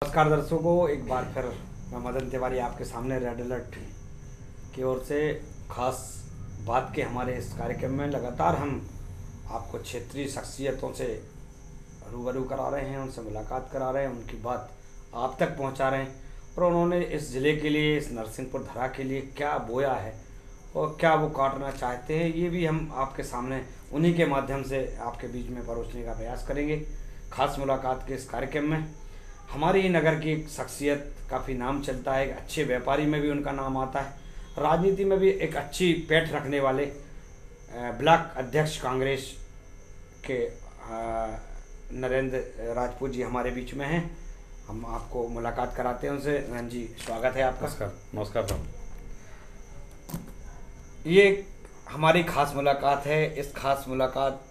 नमस्कार दर्शकों, एक बार फिर मैं मदन तिवारी आपके सामने रेड अलर्ट की ओर से खास बात के हमारे इस कार्यक्रम में लगातार हम आपको क्षेत्रीय शख्सियतों से रूबरू करा रहे हैं, उनसे मुलाकात करा रहे हैं, उनकी बात आप तक पहुंचा रहे हैं और उन्होंने इस ज़िले के लिए, इस नरसिंहपुर धरा के लिए क्या बोया है और क्या वो काटना चाहते हैं, ये भी हम आपके सामने उन्हीं के माध्यम से आपके बीच में परोसने का प्रयास करेंगे। खास मुलाकात के इस कार्यक्रम में हमारे ही नगर की एक शख्सियत, काफ़ी नाम चलता है, अच्छे व्यापारी में भी उनका नाम आता है, राजनीति में भी एक अच्छी पैठ रखने वाले ब्लॉक अध्यक्ष कांग्रेस के नरेंद्र राजपूत जी हमारे बीच में हैं। हम आपको मुलाकात कराते हैं उनसे। नरेंद्र जी, स्वागत है आपका। नमस्कार। नमस्कार साहब। ये हमारी खास मुलाकात है। इस खास मुलाकात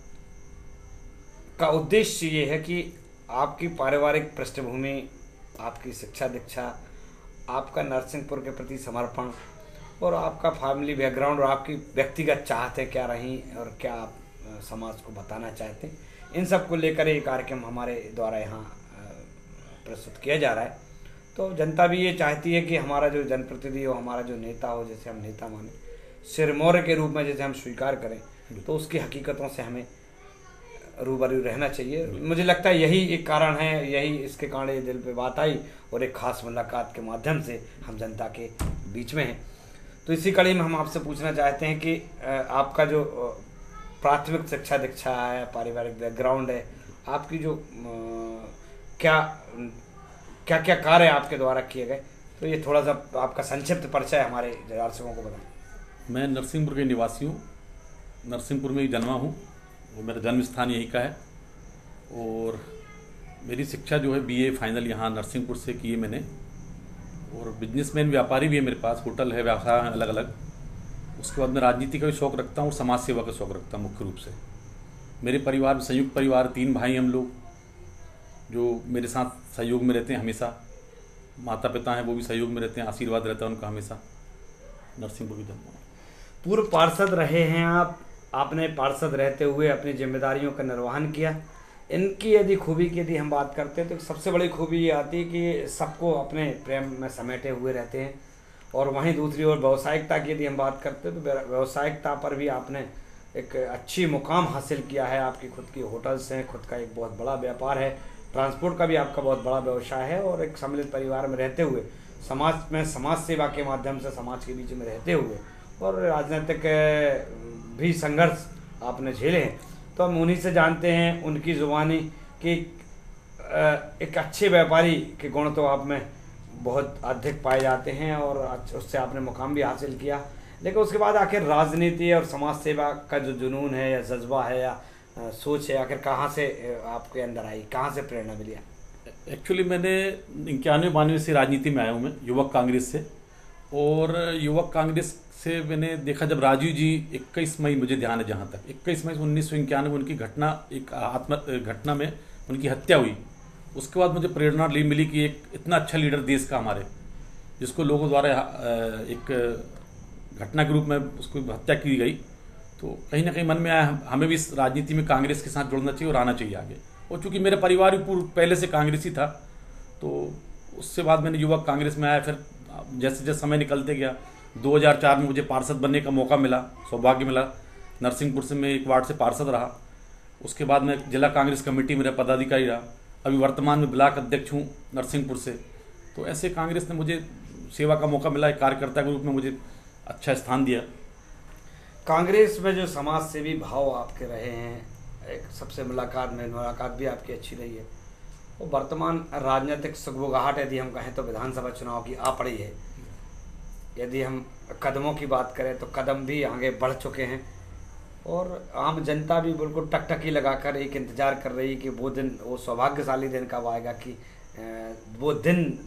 का उद्देश्य ये है कि आपकी पारिवारिक पृष्ठभूमि, आपकी शिक्षा दीक्षा, आपका नरसिंहपुर के प्रति समर्पण और आपका फैमिली बैकग्राउंड और आपकी व्यक्तिगत चाहतें क्या रहीं और क्या आप समाज को बताना चाहते हैं, इन सब को लेकर ये कार्यक्रम हमारे द्वारा यहाँ प्रस्तुत किया जा रहा है। तो जनता भी ये चाहती है कि हमारा जो जनप्रतिनिधि हो, हमारा जो नेता हो, जैसे हम नेता माने, सिरमौर के रूप में जैसे हम स्वीकार करें, तो उसकी हकीकतों से हमें रूबरू रहना चाहिए। मुझे लगता है यही एक कारण है, यही इसके कारण ये दिल पे बात आई और एक खास मुलाकात के माध्यम से हम जनता के बीच में हैं। तो इसी कड़ी में हम आपसे पूछना चाहते हैं कि आपका जो प्राथमिक शिक्षा दीक्षा है, पारिवारिक बैकग्राउंड है, आपकी जो क्या क्या क्या कार्य आपके द्वारा किए गए, तो ये थोड़ा सा आपका संक्षिप्त परिचय हमारे दर्शकों को बताएं। मैं नरसिंहपुर के निवासी हूँ, नरसिंहपुर में ही जन्मा हूँ, वो मेरा जन्म स्थान यहीं का है और मेरी शिक्षा जो है बीए फाइनल यहाँ नरसिंहपुर से की है मैंने। और बिजनेसमैन व्यापारी भी है मेरे पास, होटल है, व्यवसाय है अलग अलग। उसके बाद मैं राजनीति का भी शौक़ रखता हूँ और समाज सेवा का शौक़ रखता हूँ मुख्य रूप से। मेरे परिवार में संयुक्त परिवार, 3 भाई हम लोग जो मेरे साथ सहयोग में रहते हैं हमेशा। माता पिता हैं, वो भी सहयोग में रहते हैं, आशीर्वाद रहता है उनका हमेशा। नरसिंहपुर भी जन्म। पूर्व पार्षद रहे हैं आप, आपने पार्षद रहते हुए अपनी जिम्मेदारियों का निर्वहन किया। इनकी यदि खूबी की यदि हम बात करते हैं तो सबसे बड़ी खूबी ये आती है कि सबको अपने प्रेम में समेटे हुए रहते हैं। और वहीं दूसरी ओर व्यावसायिकता की यदि हम बात करते हैं तो व्यावसायिकता पर भी आपने एक अच्छी मुकाम हासिल किया है। आपकी खुद की होटल्स हैं, खुद का एक बहुत बड़ा व्यापार है, ट्रांसपोर्ट का भी आपका बहुत बड़ा व्यवसाय है और एक सम्मिलित परिवार में रहते हुए समाज में समाज सेवा के माध्यम से समाज के बीच में रहते हुए और राजनीतिक भी संघर्ष आपने झेले हैं। तो हम उन्हीं से जानते हैं, उनकी ज़ुबानी कि एक अच्छे व्यापारी के गुण तो आप में बहुत अधिक पाए जाते हैं और उससे आपने मुकाम भी हासिल किया। लेकिन उसके बाद आखिर राजनीति और समाज सेवा का जो जुनून है या जज्बा है या सोच है, आखिर कहाँ से आपके अंदर आई, कहाँ से प्रेरणा मिली? एक्चुअली मैंने 91-92 से राजनीति में आया हूँ मैं, युवक कांग्रेस से। और युवक कांग्रेस से मैंने देखा जब राजीव जी 21 मई, मुझे ध्यान है जहाँ तक 21 मई 1991 उनकी घटना, एक घटना में उनकी हत्या हुई। उसके बाद मुझे प्रेरणा मिली कि एक इतना अच्छा लीडर देश का हमारे, जिसको लोगों द्वारा एक घटना के रूप में उसको हत्या की गई, तो कहीं ना कहीं मन में आया हमें भी इस राजनीति में कांग्रेस के साथ जुड़ना चाहिए और आना चाहिए आगे। और चूँकि मेरा परिवार भी पूर्व पहले से कांग्रेसी था, तो उससे बाद मैंने युवक कांग्रेस में आया। फिर जैसे जैसे समय निकलते गया, 2004 में मुझे पार्षद बनने का मौका मिला, सौभाग्य मिला। नरसिंहपुर से मैं 1 वार्ड से पार्षद रहा। उसके बाद मैं जिला कांग्रेस कमेटी मेरा पदाधिकारी रहा। अभी वर्तमान में ब्लॉक अध्यक्ष हूँ नरसिंहपुर से। तो ऐसे कांग्रेस ने मुझे सेवा का मौका मिला, एक कार्यकर्ता के रूप में मुझे अच्छा स्थान दिया। कांग्रेस में जो समाज सेवी भाव आपके रहे हैं, एक सबसे मुलाकात भी आपकी अच्छी रही है। वो वर्तमान राजनीतिक सुगबुगाहट यदि हम कहें तो विधानसभा चुनाव की आ पड़ी है। यदि हम कदमों की बात करें तो कदम भी आगे बढ़ चुके हैं और आम जनता भी बिल्कुल टकटकी लगाकर एक इंतज़ार कर रही है कि वो दिन, वो सौभाग्यशाली दिन कब आएगा कि वो दिन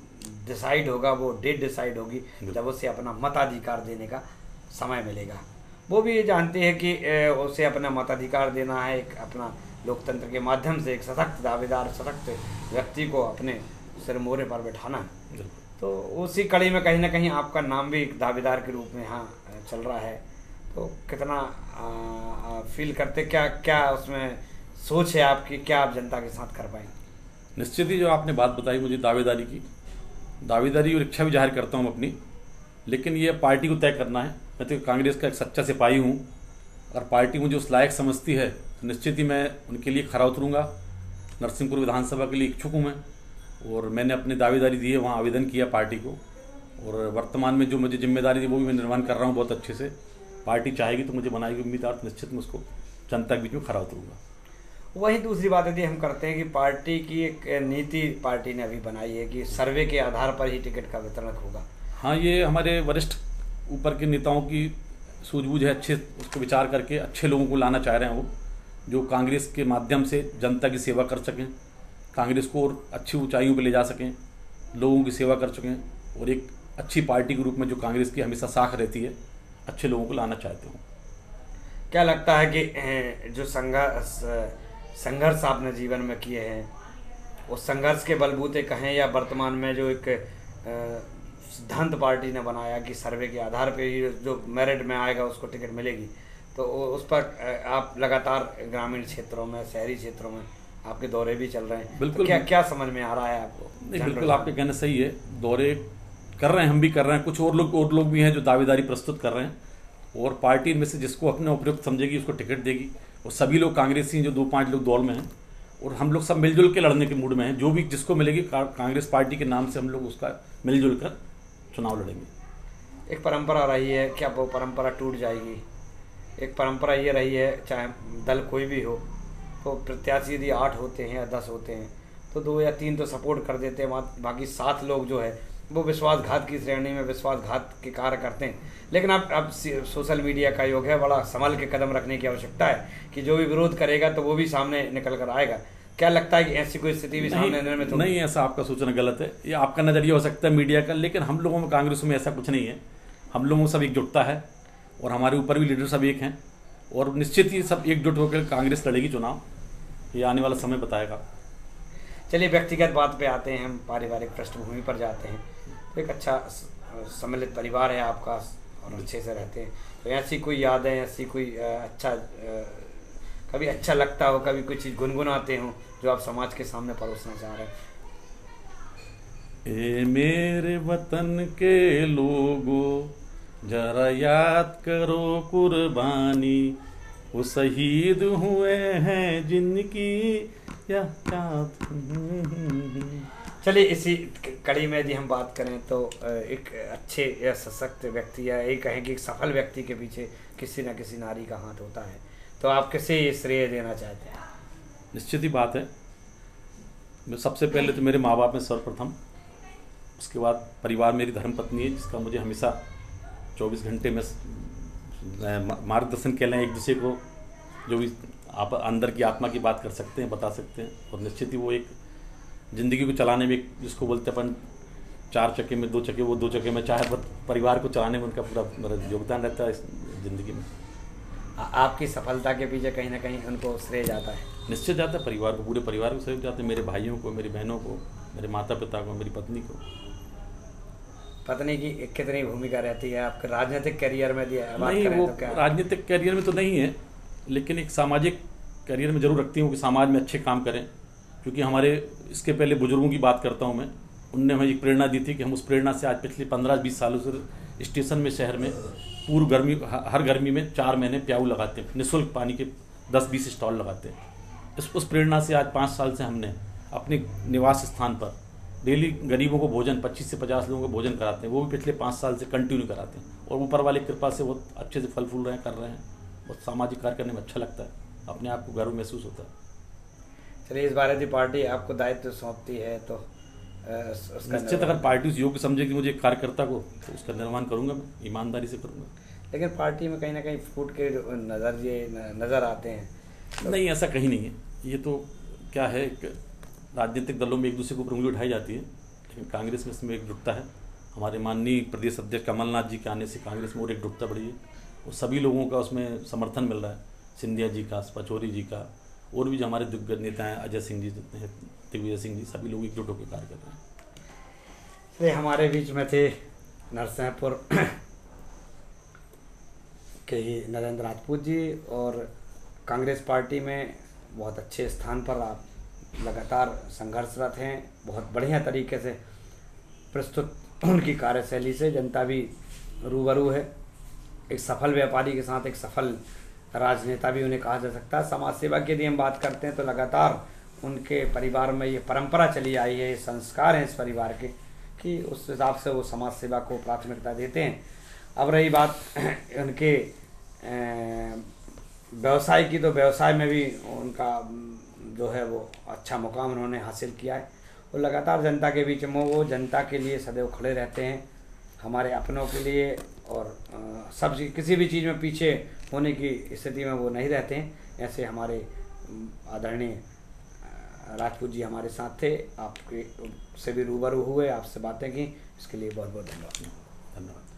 डिसाइड होगा, वो डेट डिसाइड होगी जब उसे अपना मताधिकार देने का समय मिलेगा। वो भी ये जानते हैं कि उसे अपना मताधिकार देना है, एक अपना लोकतंत्र के माध्यम से एक सशक्त दावेदार, सशक्त व्यक्ति को अपने सिरमौरे पर बैठाना है। तो उसी कड़ी में कहीं ना कहीं आपका नाम भी एक दावेदार के रूप में यहाँ चल रहा है। तो कितना फील करते, क्या क्या उसमें सोच है आपकी, क्या आप जनता के साथ कर पाएंगे? निश्चित ही जो आपने बात बताई मुझे दावेदारी और इच्छा भी जाहिर करता हूँ अपनी, लेकिन ये पार्टी को तय करना है। मैं तो कांग्रेस का एक सच्चा सिपाही हूँ। अगर पार्टी मुझे उस लायक समझती है तो निश्चित ही मैं उनके लिए खरा उतरूँगा। नरसिंहपुर विधानसभा के लिए इच्छुक हूँ मैं, और मैंने अपनी दावेदारी दी है, वहाँ आवेदन किया पार्टी को, और वर्तमान में जो मुझे जिम्मेदारी थी वो भी मैं निर्वहन कर रहा हूँ बहुत अच्छे से। पार्टी चाहेगी तो मुझे बनाएगी उम्मीदवार, तो निश्चित मैं उसको जनता के बीच में खरा उतरूँगा। वही दूसरी बात यदि हम करते हैं कि पार्टी की एक नीति पार्टी ने अभी बनाई है कि सर्वे के आधार पर ही टिकट का वितरण होगा। हाँ, ये हमारे वरिष्ठ ऊपर के नेताओं की सूझबूझ है, अच्छे उसको विचार करके अच्छे लोगों को लाना चाह रहे हैं वो, जो कांग्रेस के माध्यम से जनता की सेवा कर सकें, कांग्रेस को और अच्छी ऊंचाइयों पर ले जा सकें, लोगों की सेवा कर सकें, और एक अच्छी पार्टी के रूप में जो कांग्रेस की हमेशा साख रहती है, अच्छे लोगों को लाना चाहते हूँ। क्या लगता है कि जो संघर्ष आपने जीवन में किए हैं, उस संघर्ष के बलबूते कहें या वर्तमान में जो एक सिद्धांत पार्टी ने बनाया कि सर्वे के आधार पे ही जो मेरिट में आएगा उसको टिकट मिलेगी, तो उस पर आप लगातार ग्रामीण क्षेत्रों में, शहरी क्षेत्रों में आपके दौरे भी चल रहे हैं। बिल्कुल। तो क्या समझ में आ रहा है आपको? नहीं, बिल्कुल आपके कहना सही है, दौरे कर रहे हैं, हम भी कर रहे हैं, कुछ और लोग भी हैं जो दावेदारी प्रस्तुत कर रहे हैं, और पार्टी में से जिसको अपने उपयुक्त समझेगी उसको टिकट देगी। और सभी लोग कांग्रेसी हैं, जो 2-5 लोग दौड़ में हैं, और हम लोग सब मिलजुल के लड़ने के मूड में हैं। जो भी जिसको मिलेगी कांग्रेस पार्टी के नाम से हम लोग उसका मिलजुल कर चुनाव लड़ेंगे। एक परंपरा रही है, क्या वो परंपरा टूट जाएगी? एक परंपरा ये रही है, चाहे दल कोई भी हो, तो प्रत्याशी यदि 8 होते हैं या 10 होते हैं तो 2 या 3 तो सपोर्ट कर देते हैं, बाकी 7 लोग जो है वो विश्वासघात की श्रेणी में विश्वासघात के कार्य करते हैं। लेकिन अब सोशल मीडिया का युग है, बड़ा संभल के कदम रखने की आवश्यकता है कि जो भी विरोध करेगा तो वो भी सामने निकल कर आएगा। क्या लगता है कि ऐसी कोई स्थिति भी सामने निर्मित होगी? नहीं, ऐसा आपका सूचना गलत है, ये आपका नजरिया हो सकता है मीडिया का, लेकिन हम लोगों में कांग्रेस में ऐसा कुछ नहीं है। हम लोगों में सब एकजुटता है, और हमारे ऊपर भी लीडर सब एक हैं, और निश्चित ही सब एकजुट होकर कांग्रेस लड़ेगी चुनाव, ये आने वाला समय बताएगा। चलिए व्यक्तिगत बात पे आते हैं, हम पारिवारिक पृष्ठभूमि पर जाते हैं। एक अच्छा सम्मिलित परिवार है आपका और अच्छे से रहते हैं, तो ऐसी कोई याद है, ऐसी कोई कभी अच्छा लगता हो, कभी कोई चीज़ गुनगुनाते हो जो आप समाज के सामने परोसना चाह रहे हैं? ए मेरे वतन के लोगों जरा याद करो कुर्बानी, वो शहीद हुए हैं जिनकी याद। चलिए इसी कड़ी में यदि हम बात करें तो एक अच्छे या सशक्त व्यक्ति या ये कहें कि एक सफल व्यक्ति के पीछे किसी न किसी नारी का हाथ होता है, तो आप किसे ये श्रेय देना चाहते हैं? निश्चित ही बात है, मैं सबसे पहले तो मेरे माँ बाप में सर्वप्रथम, उसके बाद परिवार, मेरी धर्मपत्नी है जिसका मुझे हमेशा 24 घंटे में मार्गदर्शन किया है, एक दूसरे को जो भी आप अंदर की आत्मा की बात कर सकते हैं, बता सकते हैं। और निश्चित ही वो एक ज़िंदगी को चलाने में, जिसको बोलते अपन 4 चक्के में 2 चक्के, वो 2 चक्के में चाहे परिवार को चलाने में उनका पूरा योगदान रहता है इस ज़िंदगी में। आपकी सफलता के पीछे कहीं ना कहीं उनको श्रेय जाता है? निश्चित जाता है, परिवार को, पूरे परिवार को श्रेय जाता है, मेरे भाइयों को, मेरी बहनों को, मेरे माता पिता को, मेरी पत्नी को। पत्नी की कितनी भूमिका रहती है आपके राजनीतिक करियर में? नहीं, वो तो राजनीतिक करियर में तो नहीं है, लेकिन एक सामाजिक करियर में जरूर रखती हूँ कि समाज में अच्छे काम करें। क्योंकि हमारे इसके पहले बुजुर्गों की बात करता हूँ मैं, उनने हमें एक प्रेरणा दी थी कि हम उस प्रेरणा से आज पिछले 15-20 सालों से स्टेशन में, शहर में पूर्व गर्मी, हर गर्मी में 4 महीने प्याऊ लगाते हैं, निःशुल्क पानी के 10-20 स्टॉल लगाते हैं। उस प्रेरणा से आज 5 साल से हमने अपने निवास स्थान पर डेली गरीबों को भोजन, 25 से 50 लोगों को भोजन कराते हैं, वो भी पिछले 5 साल से कंटिन्यू कराते हैं। और ऊपर वाले कृपा से वो अच्छे से फल फूल रहे हैं, कर रहे हैं। बहुत सामाजिक कार्य करने में अच्छा लगता है, अपने आप को गर्व महसूस होता है। चलिए, इस बार यदि पार्टी आपको दायित्व सौंपती है तो निश्चित, अगर पार्टी उस योग्य समझेगी मुझे कार्यकर्ता को, तो उसका निर्माण करूंगा, मैं ईमानदारी से करूंगा। लेकिन पार्टी में कहीं ना कहीं फूट के नज़र आते हैं तो... नहीं, ऐसा कहीं नहीं है। ये तो क्या है, राजनीतिक दलों में एक दूसरे को उंगली उठाई जाती है, लेकिन कांग्रेस में इसमें एकजुटता है। हमारे माननीय प्रदेश अध्यक्ष कमलनाथ जी के आने से कांग्रेस में और एकजुटता बढ़ी है, और सभी लोगों का उसमें समर्थन मिल रहा है, सिंधिया जी का, पचौरी जी का, और भी जो हमारे दिग्गज नेता हैं, अजय सिंह जी जितने हैं, दिग्विजय सिंह जी, सभी लोग एकजुट होकर कार्य कर रहे हैं। तो हमारे बीच में थे नरसिंहपुर के ही नरेंद्र राजपूत जी, और कांग्रेस पार्टी में बहुत अच्छे स्थान पर आप लगातार संघर्षरत हैं। बहुत बढ़िया तरीके से प्रस्तुत उनकी कार्यशैली से जनता भी रूबरू है। एक सफल व्यापारी के साथ एक सफल राजनेता भी उन्हें कहा जा सकता है। समाज सेवा की यदि हम बात करते हैं तो लगातार उनके परिवार में ये परंपरा चली आई है, ये संस्कार हैं इस परिवार के कि उस हिसाब से वो समाज सेवा को प्राथमिकता देते हैं। अब रही बात उनके व्यवसाय की, तो व्यवसाय में भी उनका जो है वो अच्छा मुकाम उन्होंने हासिल किया है और लगातार जनता के बीच में वो जनता के लिए सदैव खड़े रहते हैं, हमारे अपनों के लिए। और सब किसी भी चीज़ में पीछे होने की स्थिति में वो नहीं रहते हैं। ऐसे हमारे आदरणीय राजपूत जी हमारे साथ थे, आपके से भी रूबरू हुए, आपसे बातें की, इसके लिए बहुत बहुत धन्यवाद। धन्यवाद।